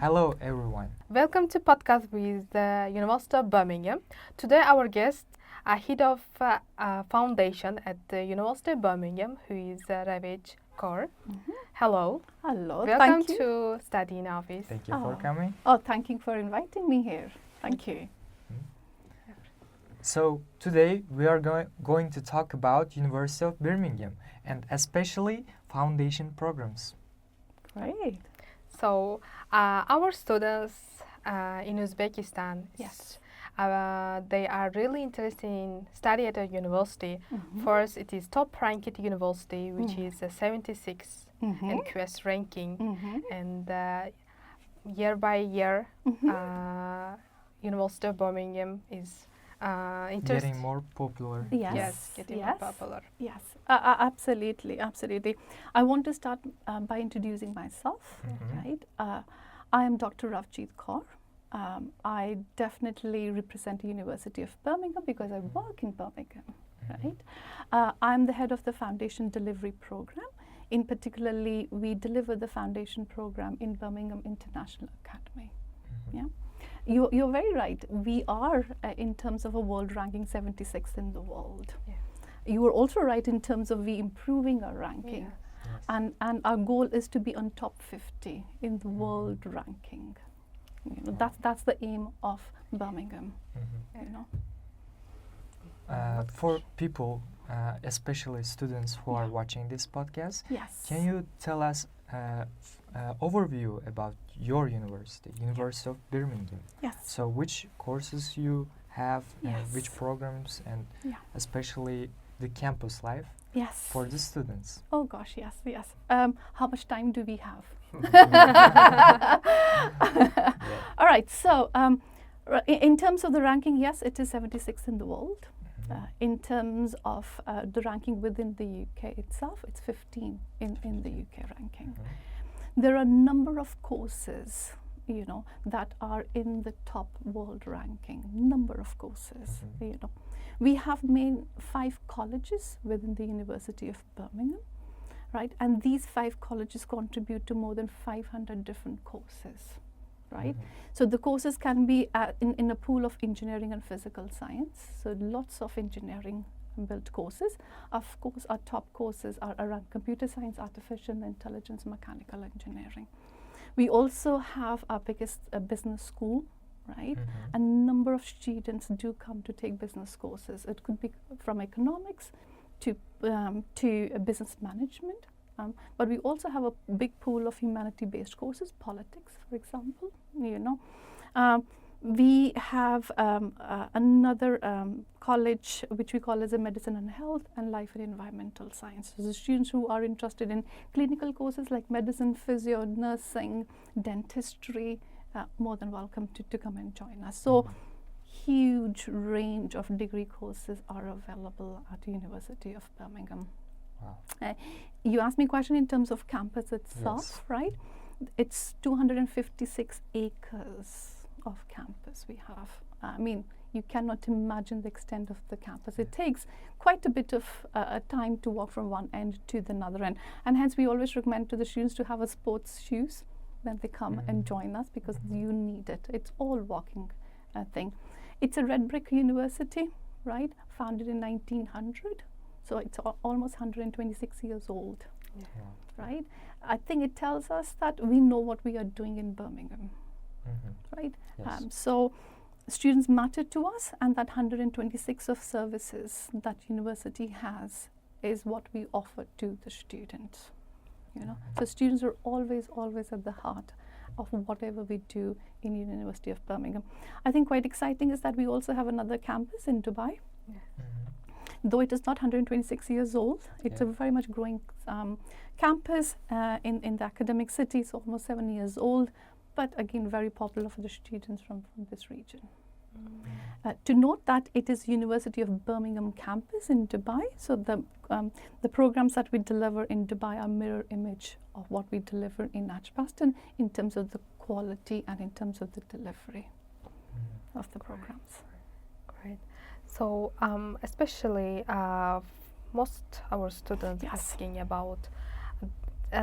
Hello everyone. Welcome to podcast with the University of Birmingham. Today our guest, a head of foundation at the University of Birmingham, who is Ravij Kaur. Hello. Hello, Welcome thank you. to Study in Office. Thank you for coming. Oh, thank you for inviting me here. Thank you. So today we are going to talk about University of Birmingham and especially foundation programs. Great. So our students in Uzbekistan, Yes. they are really interested in study at a university. First, it is top ranked university, which is 76 in QS ranking, and year by year, University of Birmingham is Getting more popular. Yes. getting more popular. Yes, absolutely, absolutely. I want to start by introducing myself, right? I am Dr. Ravjit Kaur. I definitely represent the University of Birmingham because I work in Birmingham, right? I'm the head of the Foundation Delivery Program. In particularly, we deliver the foundation program in Birmingham International Academy. Yeah. You're very right. We are, in terms of a world ranking, 76th in the world. Yeah. You were also right in terms of we improving our ranking. Yes. And our goal is to be on top 50 in the world ranking. You know, that's the aim of Birmingham. You know. For people, especially students who are watching this podcast, Yes. can you tell us overview about your university, University of Birmingham? Yes. So which courses you have, which Yes. programs, and Yeah. especially the campus life Yes. for the students. Oh gosh, yes, yes. How much time do we have? All right. So, in terms of the ranking, yes, it is 76th in the world. In terms of the ranking within the UK itself, it's 15 in the UK ranking. There are a number of courses, you know, that are in the top world ranking. Number of courses, you know. We have main 5 colleges within the University of Birmingham, right? And these 5 colleges contribute to more than 500 different courses, right? So the courses can be in a pool of engineering and physical science. So lots of engineering built courses. Of course, our top courses are around computer science, artificial intelligence, mechanical engineering. We also have our biggest business school, right? A number of students do come to take business courses. It could be from economics to business management. But we also have a big pool of humanity-based courses, politics, for example. You know, we have another college which we call as a medicine and health and life and environmental science. So the students who are interested in clinical courses like medicine, physio, nursing, dentistry, more than welcome to come and join us. So huge range of degree courses are available at the University of Birmingham. Wow. You asked me a question in terms of campus itself, right? It's 256 acres of campus we have. I mean, you cannot imagine the extent of the campus. It takes quite a bit of time to walk from one end to the other end. And hence, we always recommend to the students to have a sports shoes when they come and join us because you need it. It's all walking thing. It's a red brick university, right? Founded in 1900. So it's almost 126 years old, right? I think it tells us that we know what we are doing in Birmingham, right? Yes. So students matter to us, and that 126 of services that university has is what we offer to the students, you know. So students are always at the heart of whatever we do in University of Birmingham. I think quite exciting is that we also have another campus in Dubai. Though it is not 126 years old, it's a very much growing campus in the academic city. It's almost 7 years old, but again, very popular for the students from this region. To note that it is University of Birmingham campus in Dubai, so the programs that we deliver in Dubai are mirror image of what we deliver in Edgbaston in terms of the quality and in terms of the delivery of the programs. Great. So especially most our students asking about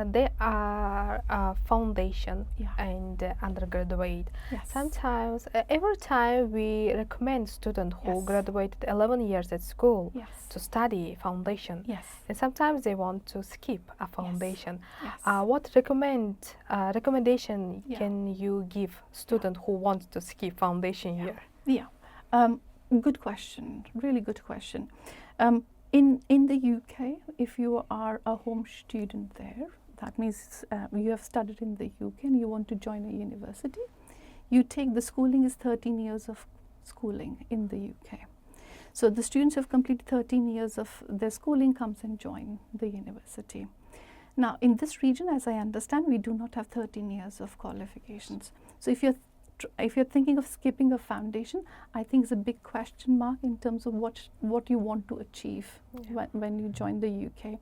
they are foundation Yeah. and undergraduate. Yes. Sometimes, every time we recommend students who Yes. graduated 11 years at school Yes. to study foundation. Yes. And sometimes they want to skip a foundation. Yes. What recommendation Yeah. can you give student who want to skip foundation year? Yeah. Good question. Really good question. In the UK, if you are a home student there, that means you have studied in the UK and you want to join a university, you take the schooling is 13 years of schooling in the UK. So the students who have completed 13 years of their schooling comes and join the university. Now, in this region, as I understand, we do not have 13 years of qualifications. So if you're thinking of skipping a foundation, I think it's a big question mark in terms of what you want to achieve when you join the UK.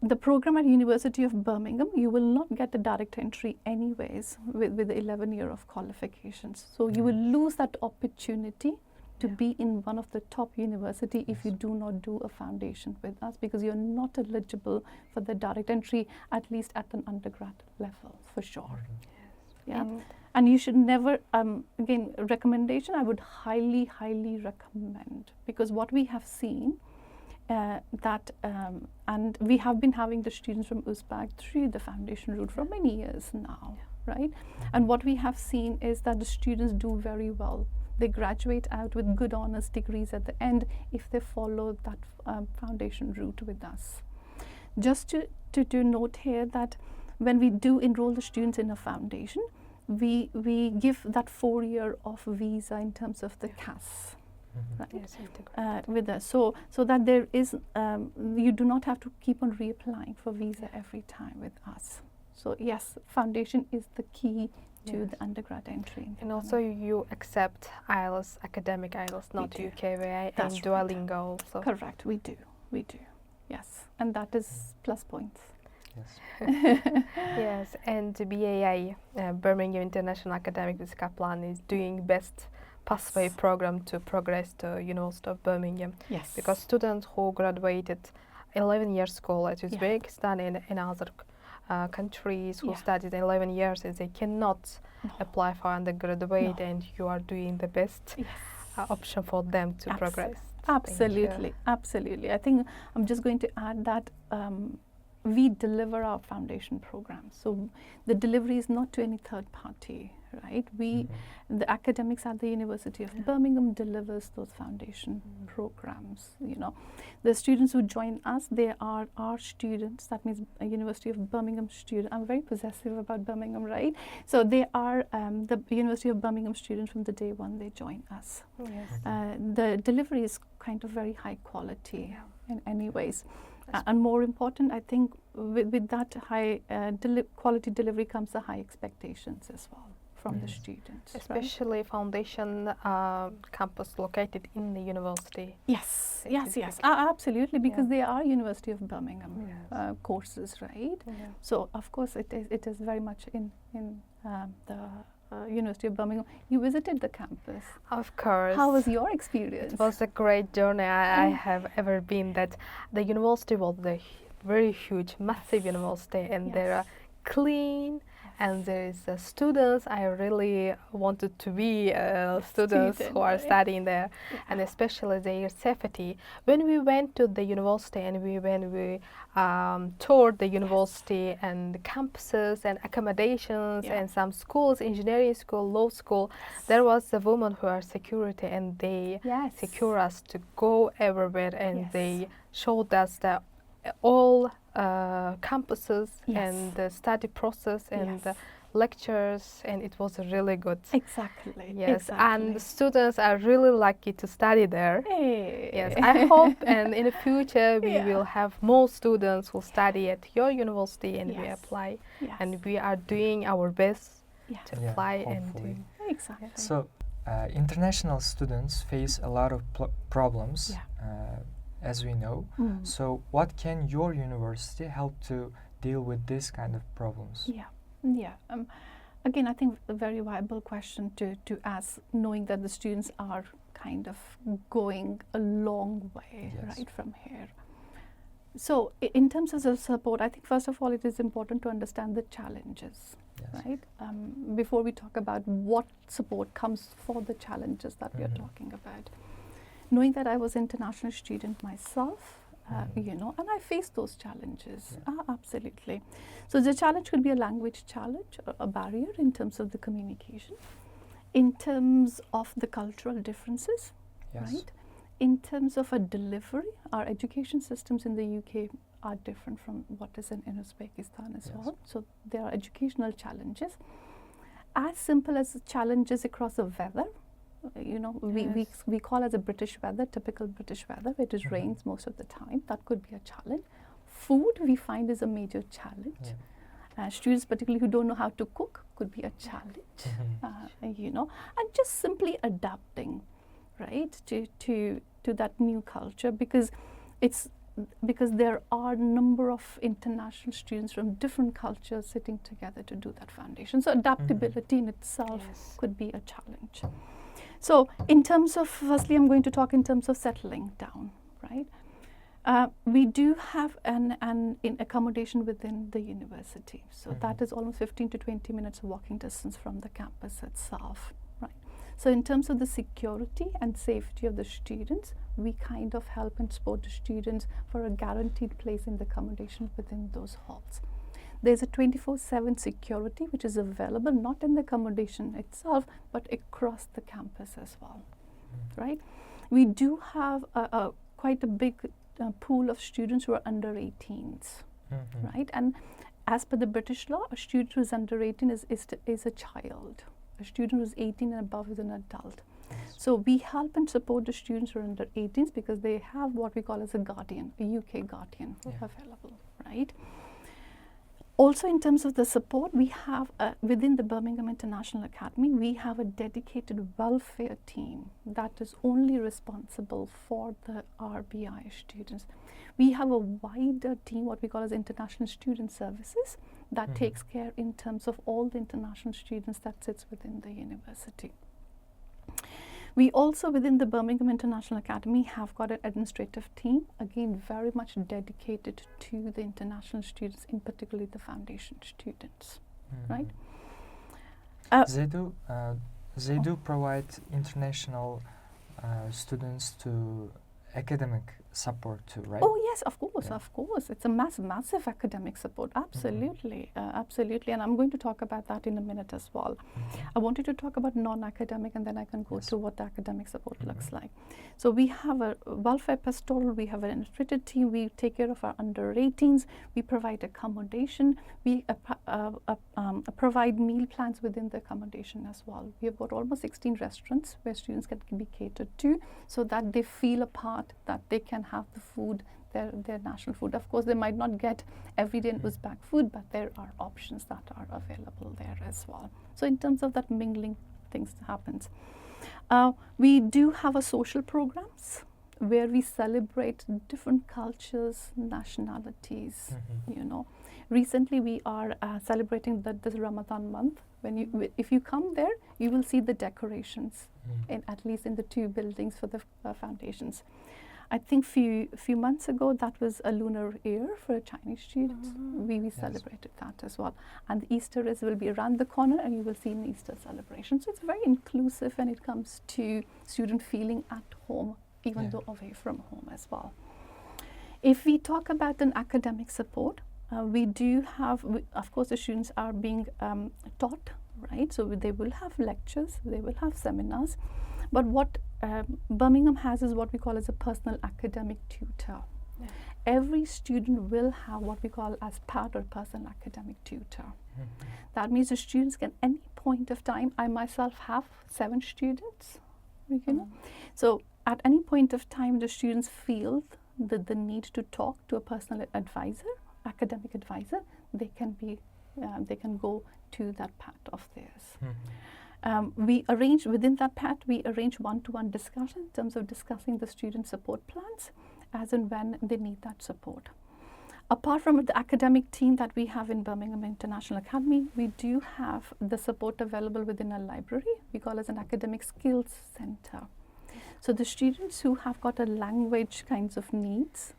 The program at University of Birmingham, you will not get a direct entry anyways with the 11 year of qualifications. So you will lose that opportunity to be in one of the top university if you do not do a foundation with us, because you're not eligible for the direct entry, at least at an undergrad level, for sure. Yeah. And you should never, again, recommendation, I would highly, highly recommend, because what we have seen and we have been having the students from Uzbek through the foundation route for many years now, right? And what we have seen is that the students do very well. They graduate out with good honors degrees at the end if they follow that foundation route with us. Just to note here that when we do enroll the students in a foundation, we give that 4 year of visa in terms of the CAS. Right? Yes, with us, so that there is you do not have to keep on reapplying for visa every time with us. So yes, foundation is the key to the undergrad entry. And also you accept IELTS, academic IELTS, not UKVA, and Duolingo also. Correct, we do, yes, and that is plus points. Yes. Yes, and BAI, Birmingham International Academic with Kaplan, is doing best pathway program to progress to University of Birmingham. Yes. Because students who graduated 11 years school at Uzbekistan and in other countries who studied 11 years, they cannot apply for undergraduate, and you are doing the best option for them to progress. Absolutely, absolutely. I think I'm just going to add that we deliver our foundation program. So the delivery is not to any third party, right? The academics at the University of Birmingham delivers those foundation programs. You know, the students who join us, they are our students. That means a University of Birmingham student. I'm very possessive about Birmingham, right? So they are the University of Birmingham students from the day one they join us. Yes. The delivery is kind of very high quality in any ways. And more important, I think, with that high quality delivery comes the high expectations as well from the students. Especially foundation campus located in the university. Yes, absolutely, because they are University of Birmingham courses, right? So of course it is very much in the University of Birmingham. You visited the campus. Of course. How was your experience? It was a great journey I have ever been. That the university was a very huge, massive university, and they are clean. And there is students. I really wanted to be students who are studying there, and especially their safety. When we went to the university and when we toured the university and the campuses and accommodations and some schools, engineering school, law school, there was a woman who are security, and they secure us to go everywhere, and they showed us the all campuses and the study process and the lectures, and it was really good. Exactly. Yes, and the students are really lucky to study there. Hey. Yes, I hope and in the future we will have more students who study at your university and we apply, and we are doing our best to apply and do. Exactly. So international students face a lot of problems. As we know. So what can your university help to deal with this kind of problems? Again, I think a very viable question to ask, knowing that the students are kind of going a long way right from here. So in terms of the support, I think first of all it is important to understand the challenges, Yes. right? Before we talk about what support comes for the challenges that we are talking about. Knowing that I was an international student myself, you know, and I faced those challenges, absolutely. So the challenge could be a language challenge, a barrier in terms of the communication, in terms of the cultural differences, right? In terms of a delivery, our education systems in the UK are different from what is in Uzbekistan as well. So there are educational challenges, as simple as challenges across the weather. You know, we call as a British weather, typical British weather, where it rains most of the time. That could be a challenge. Food we find is a major challenge. Students, particularly who don't know how to cook, could be a challenge. You know, and just simply adapting, right, to that new culture, because there are a number of international students from different cultures sitting together to do that foundation. So adaptability in itself could be a challenge. So in terms of, firstly, I'm going to talk in terms of settling down, right? We do have an accommodation within the university. So that is almost 15 to 20 minutes walking distance from the campus itself, right? So in terms of the security and safety of the students, we kind of help and support the students for a guaranteed place in the accommodation within those halls. There's a 24/7 security which is available not in the accommodation itself but across the campus as well, right? We do have quite a big pool of students who are under 18s, right? And as per the British law, a student who is under 18 is a child. A student who is 18 and above is an adult. So we help and support the students who are under 18s because they have what we call as a guardian, a UK guardian available, right? Also, in terms of the support, we have within the Birmingham International Academy, we have a dedicated welfare team that is only responsible for the RBI students. We have a wider team, what we call as International Student Services, that takes care in terms of all the international students that sits within the university. We also, within the Birmingham International Academy, have got an administrative team, again, very much dedicated to the international students, in particular the foundation students, right? They do provide international students to academic support too, right? Oh yes, of course. It's a massive academic support, absolutely, absolutely. And I'm going to talk about that in a minute as well. I wanted to talk about non-academic and then I can go to what the academic support looks like. So we have a welfare pastoral, we have an administrative team, we take care of our under 18s, we provide accommodation, we provide meal plans within the accommodation as well. We have got almost 16 restaurants where students can be catered to so that they feel a part, that they can have the food, their national food. Of course, they might not get everyday Uzbek food, but there are options that are available there as well. So in terms of that mingling, things happens. We do have a social programs where we celebrate different cultures, nationalities, you know. Recently, we are celebrating this Ramadan month. If you come there, you will see the decorations, at least in the two buildings for the foundations. I think few months ago, that was a lunar year for Chinese students. We celebrated that as well. And Easter will be around the corner and you will see an Easter celebration. So it's very inclusive when it comes to student feeling at home, even though away from home as well. If we talk about an academic support, we do have, of course, the students are being taught, right? So they will have lectures, they will have seminars. But what Birmingham has is what we call as a personal academic tutor. Every student will have what we call as PAT or personal academic tutor. That means the students can, any point of time, I myself have 7 students, you know. So at any point of time, the students feel the need to talk to a personal advisor, academic advisor, they can go to that PAT of theirs. We arrange within that PAT, we arrange one-to-one discussion in terms of discussing the student support plans as and when they need that support. Apart from the academic team that we have in Birmingham International Academy, we do have the support available within a library. We call it an academic skills center. So the students who have got a language kinds of needs,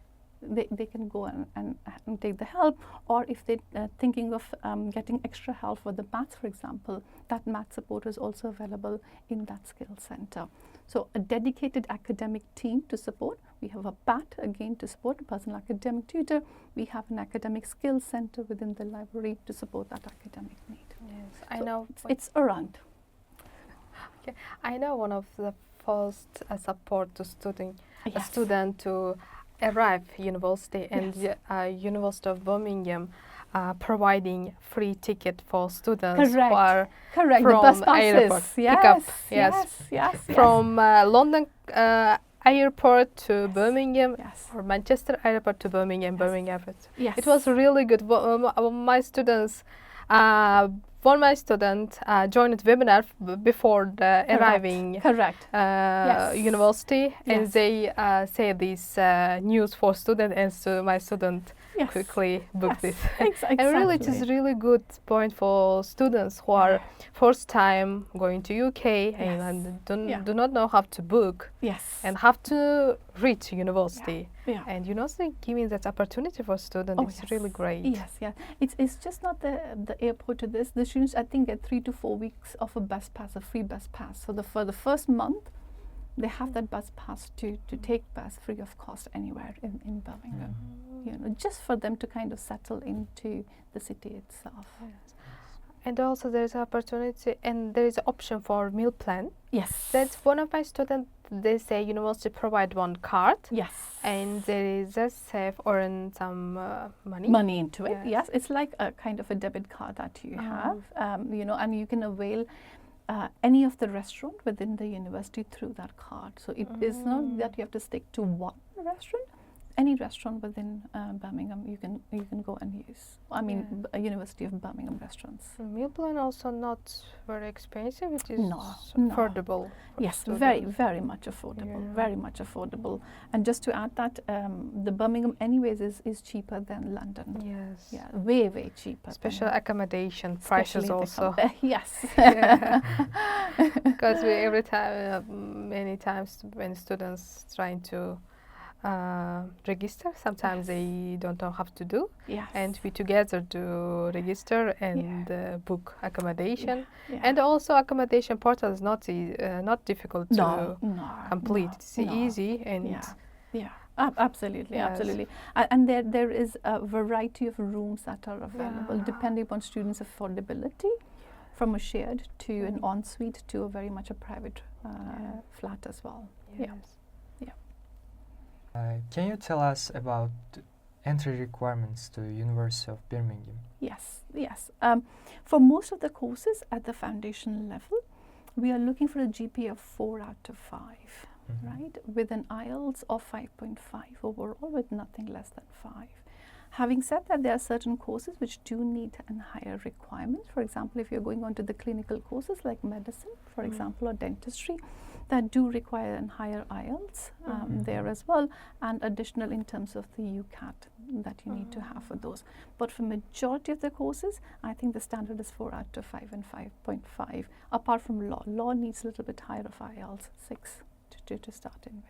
they can go and take the help. Or if they're thinking of getting extra help for the maths, for example, that math support is also available in that skill center. So a dedicated academic team to support. We have a PAT again to support a personal academic tutor. We have an academic skills center within the library to support that academic need. Yes, so I know. It's around. Okay. I know one of the first support to student, Yes. a student to arrive university, and Yes. University of Birmingham providing free ticket for students who are Correct. from The bus passes. airport. Yes. Pick up. Yes. From London airport to Birmingham, Yes. or Manchester airport to Birmingham, Yes. Birmingham airport. Yes. It was really good. My students, one of my student joined webinar before the arriving Correct. Yes. university, and Yes. they say this news for student, and so my student Yes. quickly booked Yes. it. Exactly. And really, it is really good point for students who are first time going to UK and do not know how to book Yes. and have to reach university. Yeah. And university giving that opportunity for students Oh, is yes. really great. Yes, yeah. It's just not the airport to this. The students, I think, get 3 to 4 weeks of a bus pass, a free bus pass. So for the first month, they have that bus pass to take bus free of cost anywhere in Birmingham. You know, just for them to kind of settle into the city itself. Yes. And also there is opportunity, and there is an option for meal plan. Yes. That's one of my students. They say university provide one card. Yes. And there is a save or earn some money. Money into it. Yes. Yes. It's like a kind of a debit card that you have. You know, and you can avail any of the restaurant within the university through that card. So it is not that you have to stick to one restaurant. Any restaurant within Birmingham, you can go and use. I mean, University of Birmingham restaurants. Meal plan also not very expensive. It is No. affordable. for Yes, students. very much affordable. Yeah. Very much affordable. And just to add that, the Birmingham, anyways, is cheaper than London. Yes. Yeah, way cheaper. Special than accommodation prices especially also. Yes. Because every time, many times when students trying to register, sometimes they don't know how to do, Yes. and we together do register and book accommodation. Yeah. And also accommodation portal is not not difficult to complete. It's easy and Absolutely, Yes. absolutely. And there is a variety of rooms that are available depending upon students' affordability, from a shared to an ensuite to a very much a private flat as well. Yes. Can you tell us about entry requirements to University of Birmingham? Yes. For most of the courses at the foundation level, we are looking for a GPA of 4 out of 5, right? With an IELTS of 5.5 overall, with nothing less than 5. Having said that, there are certain courses which do need a higher requirement. For example, if you're going on to the clinical courses like medicine, for example, or dentistry, that do require a higher IELTS there as well, and additional in terms of the UCAT that you need to have for those. But for majority of the courses, I think the standard is 4 out of 5 and 5.5. Apart from law, law needs a little bit higher of IELTS, 6 to start in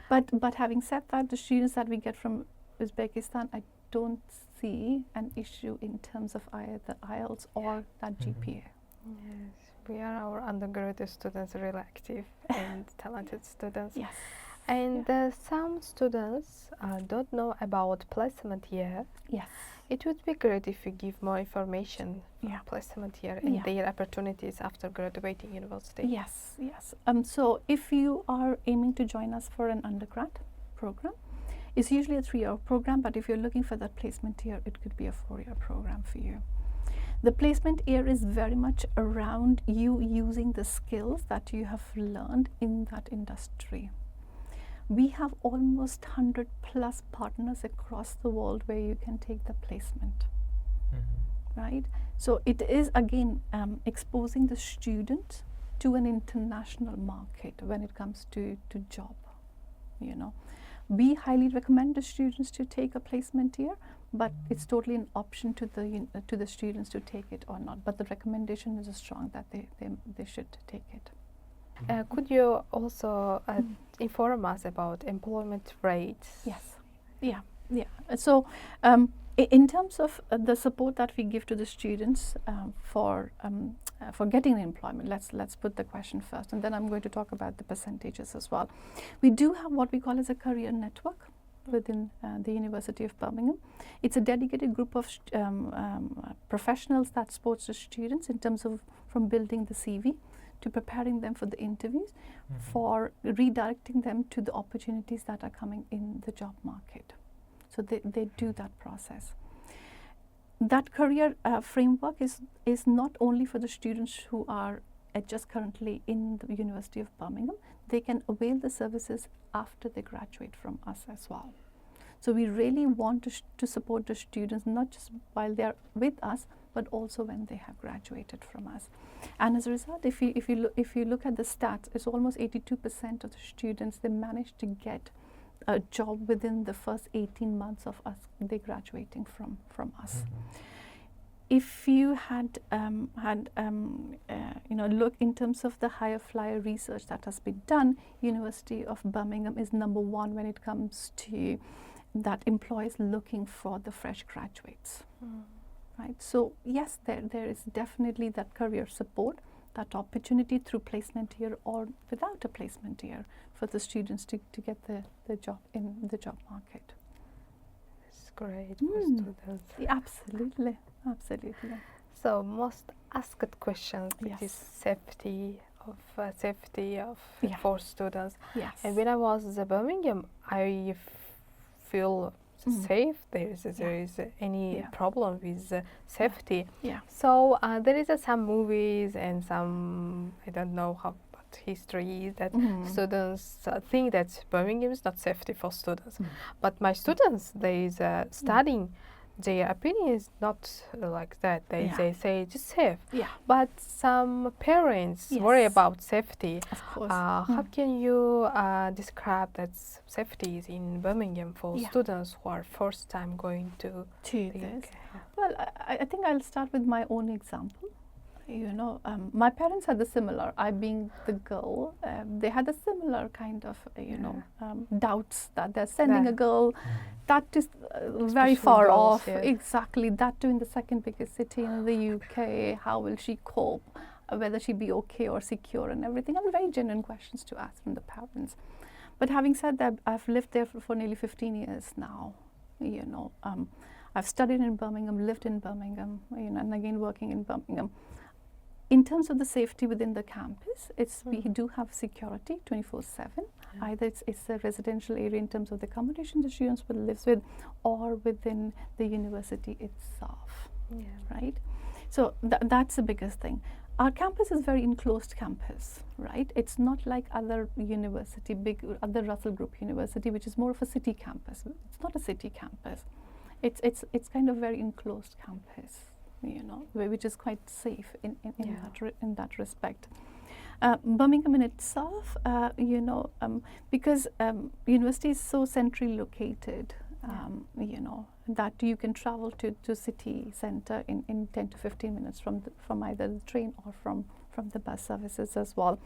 with. But having said that, the students that we get from Uzbekistan, I don't see an issue in terms of either IELTS or that GPA. Yes, we are our undergraduate students really active and talented students. Yes. And some students don't know about placement year. Yes. It would be great if you give more information on placement year and their opportunities after graduating university. Yes. So if you are aiming to join us for an undergrad program, it's usually a 3-year program, but if you're looking for that placement year, it could be a 4-year program for you. The placement year is very much around you using the skills that you have learned in that industry. We have almost 100 plus partners across the world where you can take the placement, right? So it is again exposing the student to an international market when it comes to job, you know. We highly recommend the students to take a placement year, but it's totally an option to the students to take it or not. But the recommendation is strong that they should take it. Could you also inform us about employment rates? Yes. Yeah, yeah. So in terms of the support that we give to the students for getting employment, let's put the question first, and then I'm going to talk about the percentages as well. We do have what we call as a career network within the University of Birmingham. It's a dedicated group of professionals that supports the students in terms of from building the CV to preparing them for the interviews, for redirecting them to the opportunities that are coming in the job market. So they do that process. That career framework is not only for the students who are just currently in the University of Birmingham. They can avail the services after they graduate from us as well. So we really want to support the students not just while they are with us, but also when they have graduated from us. And as a result, if you look at the stats, it's almost 82% of the students, they manage to get a job within the first 18 months of us they graduating from us. If you had look in terms of the higher flyer research that has been done, University of Birmingham is number one when it comes to that employers looking for the fresh graduates. Right. So yes, there is definitely that career support, that opportunity through placement year or without a placement year for the students to get the job in the job market. It's great for students. Yeah, absolutely. So most asked questions, Yes. it is safety of Yeah. for students. Yes. And when I was in Birmingham, I feel safe. There is any problem with safety. Yeah. So there is some movies and some, I don't know how, but history that students think that Birmingham is not safety for students. But my students, they is studying. Their opinion is not like that. They say it's safe. Yeah. But some parents Yes. worry about safety. Of course. How can you describe that safety is in Birmingham for students who are first time going to the this? UK? Well, I think I'll start with my own example. My parents had the similar. I being the girl, they had a similar kind of doubts that they're sending a girl that is very far girls, off. yeah. Exactly, that too in the second biggest city in the UK. How will she cope? Whether she be okay or secure and everything. And very genuine questions to ask from the parents. But having said that, I've lived there for nearly 15 years now. I've studied in Birmingham, lived in Birmingham, and again working in Birmingham. In terms of the safety within the campus, we do have security 24/7. Either it's a residential area in terms of the accommodation the students will live with, or within the university itself. Right. So that's the biggest thing. Our campus is very enclosed campus, right? It's not like other university, other Russell Group University, which is more of a city campus. It's not a city campus. It's kind of very enclosed campus, which is quite safe in that respect. Birmingham in itself, because university is so centrally located, that you can travel to city centre in 10 to 15 minutes from either the train or from the bus services as well.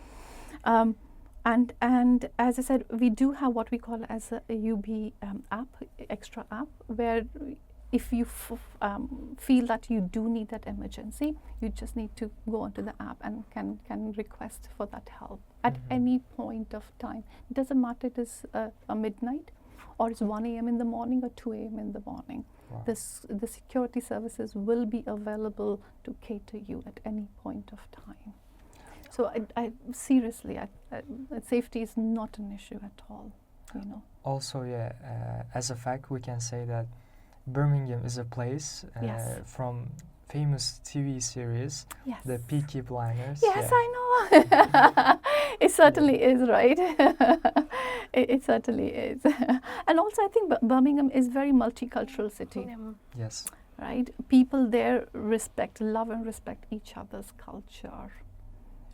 And as I said, we do have what we call as a UB app, extra app, where if you feel that you do need that emergency, you just need to go onto the app and can request for that help at any point of time. It doesn't matter if it's a midnight or it's 1 a.m. in the morning or 2 a.m. in the morning. Wow. The security services will be available to cater you at any point of time. So I seriously, safety is not an issue at all. Also, as a fact, we can say that Birmingham is a place from famous TV series, the Peaky Blinders. Yes, I know. It certainly is, right? It certainly is. And also, I think Birmingham is very multicultural city. Yes. Right? People there love and respect each other's culture.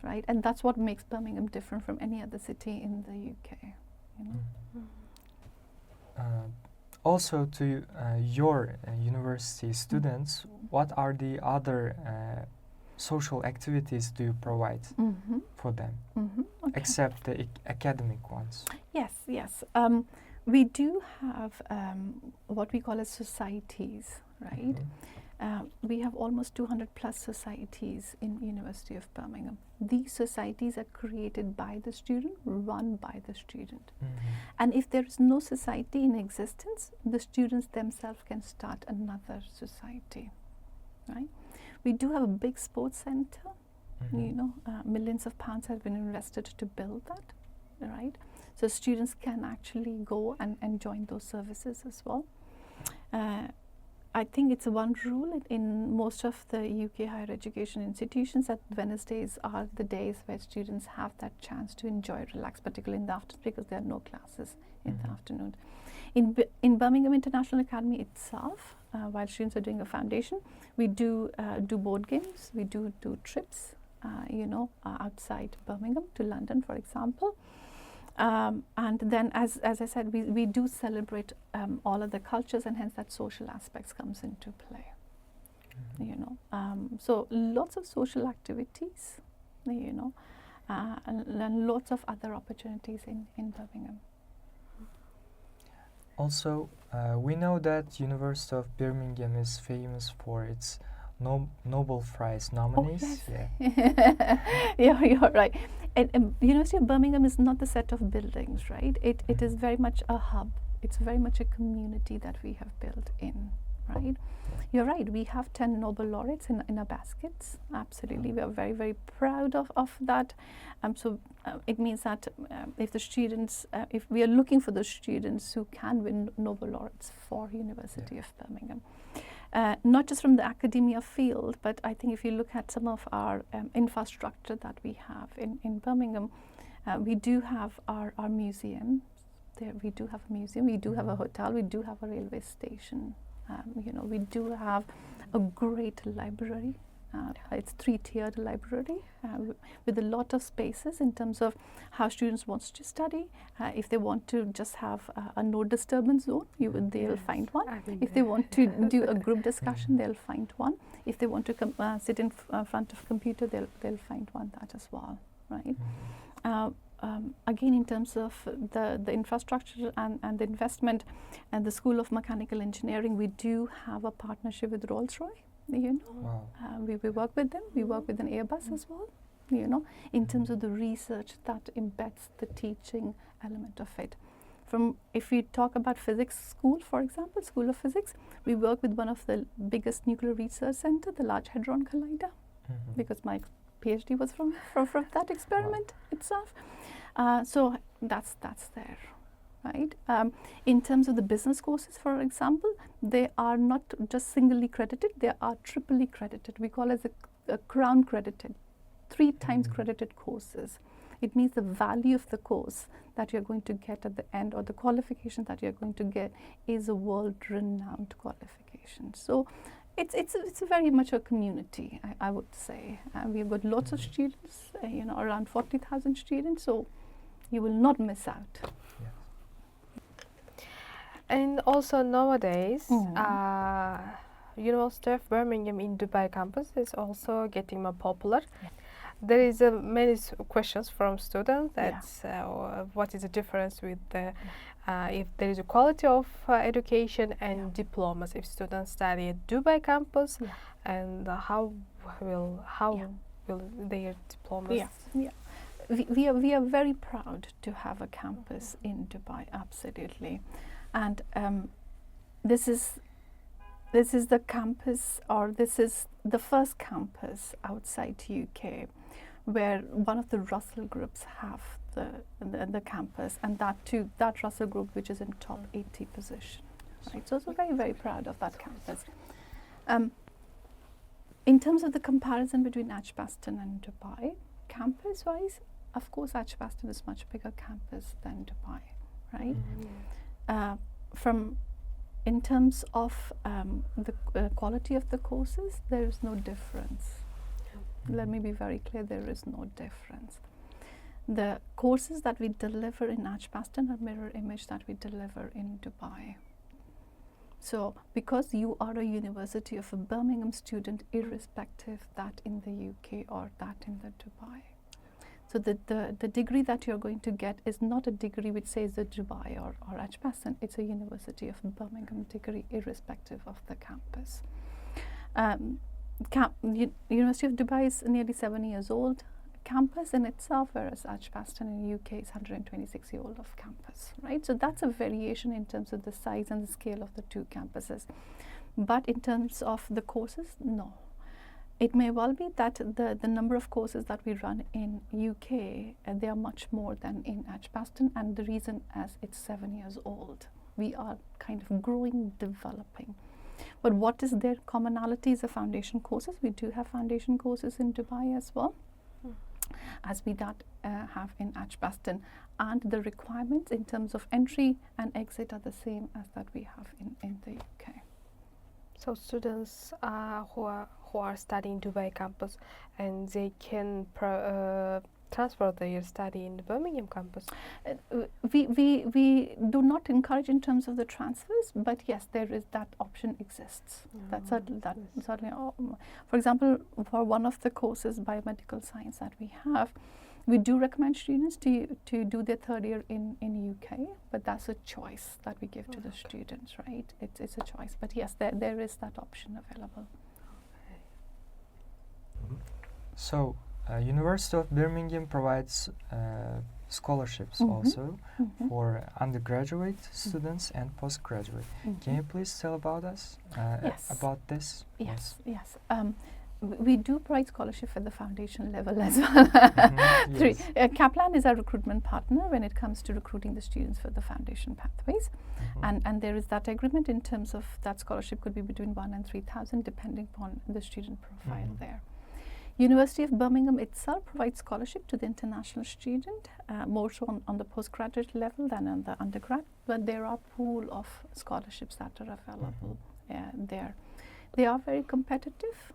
Right? And that's what makes Birmingham different from any other city in the UK. Also, to your university students, what are the other social activities do you provide for them, Okay. except the academic ones? Yes. We do have what we call as societies, right? We have almost 200 plus societies in University of Birmingham. These societies are created by the student, run by the student. And if there is no society in existence, the students themselves can start another society, right? We do have a big sports center, you know, millions of pounds have been invested to build that, right? So students can actually go and join those services as well. I think it's one rule in most of the UK higher education institutions that Wednesdays are the days where students have that chance to enjoy, relax, particularly in the afternoon, because there are no classes in the afternoon. In Birmingham International Academy itself, while students are doing a foundation, we do board games, we do trips, you know, outside Birmingham to London, for example. And then, as I said, we do celebrate all of the cultures, and hence that social aspects comes into play. You know, so lots of social activities, you know, and lots of other opportunities in Birmingham. Also, we know that University of Birmingham is famous for its Nobel Prize nominees. Oh, yes. Yeah, you're right. And University of Birmingham is not the set of buildings, right? It is very much a hub. It's very much a community that we have built in, right? You're right. We have 10 Nobel laureates in our baskets. Absolutely, we are very, very proud of that. So it means that if the students, if we are looking for the students who can win Nobel laureates for University of Birmingham. Not just from the academia field, but I think if you look at some of our infrastructure that we have in Birmingham, we do have our museum. There we do have a museum, we do have a hotel, we do have a railway station. You know, we do have a great library. It's 3-tiered library with a lot of spaces in terms of how students want to study. If they want to just have a no disturbance zone, they'll find one. If they want to do a group discussion, they'll find one. If they want to sit in front of computer, they'll find one that as well, right? Again, in terms of the infrastructure and the investment and the School of Mechanical Engineering, we do have a partnership with Rolls-Royce. You know, Wow. we work with them. We work with an Airbus as well. You know, in terms of the research that embeds the teaching element of it. If we talk about physics school, for example, School of Physics, we work with one of the biggest nuclear research center, the Large Hadron Collider, because my PhD was from that experiment itself. So that's there. Right. In terms of the business courses, for example, they are not just singly credited, they are triply credited. We call it a crown credited, 3 times credited courses. It means the value of the course that you're going to get at the end, or the qualification that you're going to get, is a world-renowned qualification. So it's very much a community, I would say. We've got lots of students, you know, around 40,000 students, so you will not miss out. And also nowadays, University of Birmingham in Dubai campus is also getting more popular. There is many questions from students. That's what is the difference with the if there is a quality of education and diplomas if students study at Dubai campus, and how will their diplomas? We are very proud to have a campus in Dubai. Absolutely. And this is the campus, or this is the first campus outside UK where one of the Russell groups have the campus, and that Russell group which is in top 80 position. Right? So very, very proud of that campus. In terms of the comparison between Edgbaston and Dubai, campus-wise, of course Edgbaston is much bigger campus than Dubai, right? In terms of the quality of the courses, there is no difference. Let me be very clear, there is no difference. The courses that we deliver in Edgbaston are mirror image that we deliver in Dubai. So because you are a University of a Birmingham student, irrespective that in the UK or that in the Dubai. So the degree that you're going to get is not a degree which says the Dubai or Edgbaston. It's a University of Birmingham degree, irrespective of the campus. University of Dubai is nearly 7 years old campus in itself, whereas Edgbaston in the UK is 126-year-old of campus, right? So that's a variation in terms of the size and the scale of the two campuses. But in terms of the courses, no. It may well be that the number of courses that we run in UK, they are much more than in Edgbaston, and the reason as it's 7 years old. We are kind of growing, developing. But what is their commonality is the foundation courses. We do have foundation courses in Dubai as well, as we have in Edgbaston, and the requirements in terms of entry and exit are the same as that we have in the UK. So students who are studying Dubai campus, and they can transfer their study in the Birmingham campus. We do not encourage in terms of the transfers, but yes, there is that option exists. That's certainly. For example, for one of the courses, biomedical science that we have, we do recommend students to do their third year in UK, but that's a choice that we give to the students, right? It's a choice, but yes, there is that option available. So, University of Birmingham provides scholarships also for undergraduate students and postgraduate. Can you please tell about us about this? Yes. We do provide scholarship at the foundation level as well. Yes. Kaplan is our recruitment partner when it comes to recruiting the students for the foundation pathways, and there is that agreement in terms of that scholarship could be between 1,000 and 3,000 depending upon the student profile there. University of Birmingham itself provides scholarship to the international student, more so on the postgraduate level than on the undergrad, but there are pool of scholarships that are available there. They are very competitive,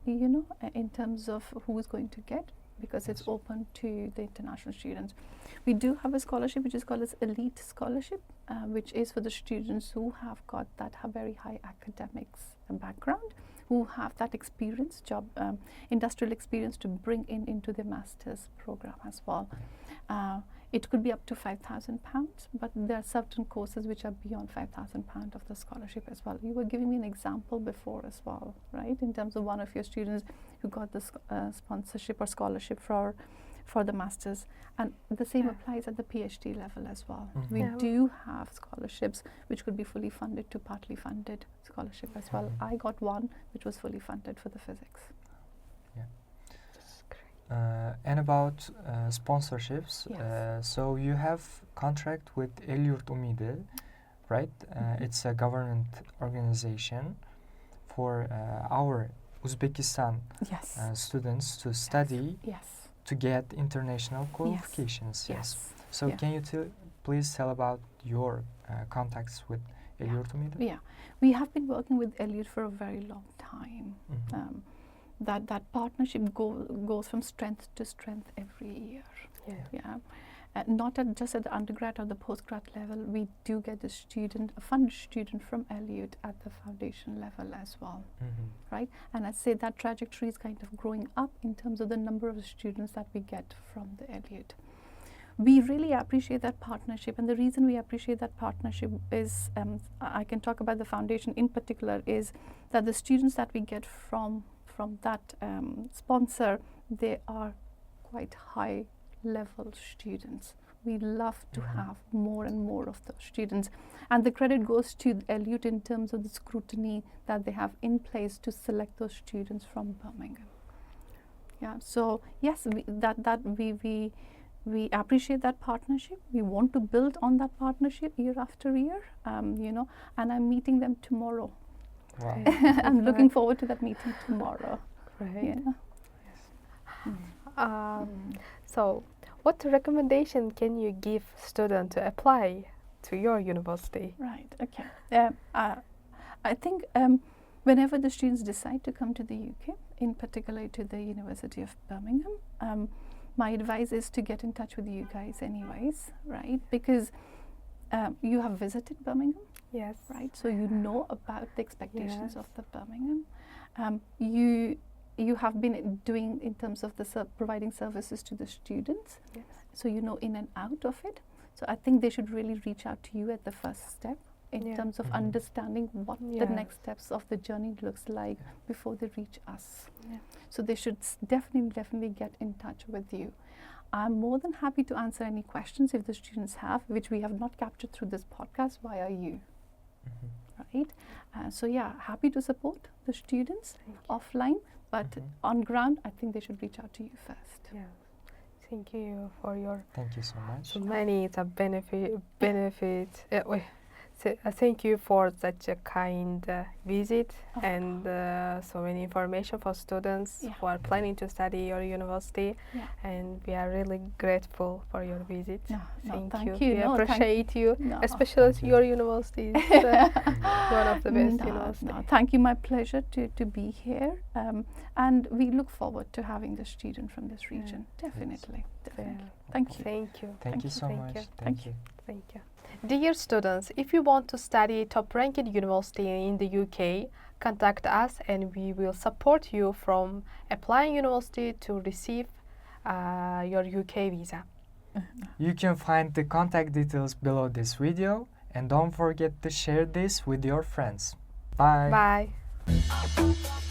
in terms of who is going to get, because it's open to the international students. We do have a scholarship which is called as Elite Scholarship, which is for the students who have got that very high academics background, who have that experience, industrial experience to bring into the master's program as well. It could be up to £5,000, but there are certain courses which are beyond £5,000 of the scholarship as well. You were giving me an example before as well, right? In terms of one of your students who got the sponsorship or scholarship for the masters, and the same applies at the PhD level as well. We do have scholarships which could be fully funded to partly funded scholarship as well. I got one which was fully funded for the physics. And about sponsorships, so you have contract with El Yurt Umide, right? It's a government organization for our Uzbekistan students to study to get international qualifications. Yes. So can you please tell about your contacts with El Yurt Umide? Yeah, we have been working with El Yurt for a very long time. That partnership goes from strength to strength every year. Not just at the undergrad or the postgrad level. We do get a funded student from Elliott at the foundation level as well, right? And I say that trajectory is kind of growing up in terms of the number of students that we get from the Elliott. We really appreciate that partnership, and the reason we appreciate that partnership is, I can talk about the foundation in particular, is that the students that we get from that sponsor, they are quite high level students. We love to have more and more of those students, and the credit goes to Elliott in terms of the scrutiny that they have in place to select those students from Birmingham. So yes, we appreciate that partnership. We want to build on that partnership year after year, and I'm meeting them tomorrow. Wow. I'm looking forward to that meeting tomorrow. Right. So, what recommendation can you give students to apply to your university? Right. Okay. I think whenever the students decide to come to the UK, in particular to the University of Birmingham, my advice is to get in touch with you guys anyways, right? Because you have visited Birmingham. Right, so you know about the expectations of the Birmingham. you have been doing in terms of the providing services to the students. Yes. So you know in and out of it. So I think they should really reach out to you at the first step in terms of understanding what the next steps of the journey looks like before they reach us. Yeah. So they should definitely get in touch with you. I'm more than happy to answer any questions if the students have, which we have not captured through this podcast via you. Right? So yeah, happy to support the students offline, but on ground, I think they should reach out to you first. Yeah. Thank you for your. Thank you so much. So many benefit. Thank you for such a kind visit and so many information for students who are planning to study your university. Yeah. And we are really grateful for your visit. Thank you. We appreciate you, especially your university is one of the best universities. Thank you. My pleasure to be here. And we look forward to having the student from this region. Definitely. Thank you. Thank you. Thank you so much. Thank you. Thank you. Dear students, if you want to study top-ranked university in the UK, contact us and we will support you from applying university to receive your UK visa. You can find the contact details below this video and don't forget to share this with your friends. Bye. Bye.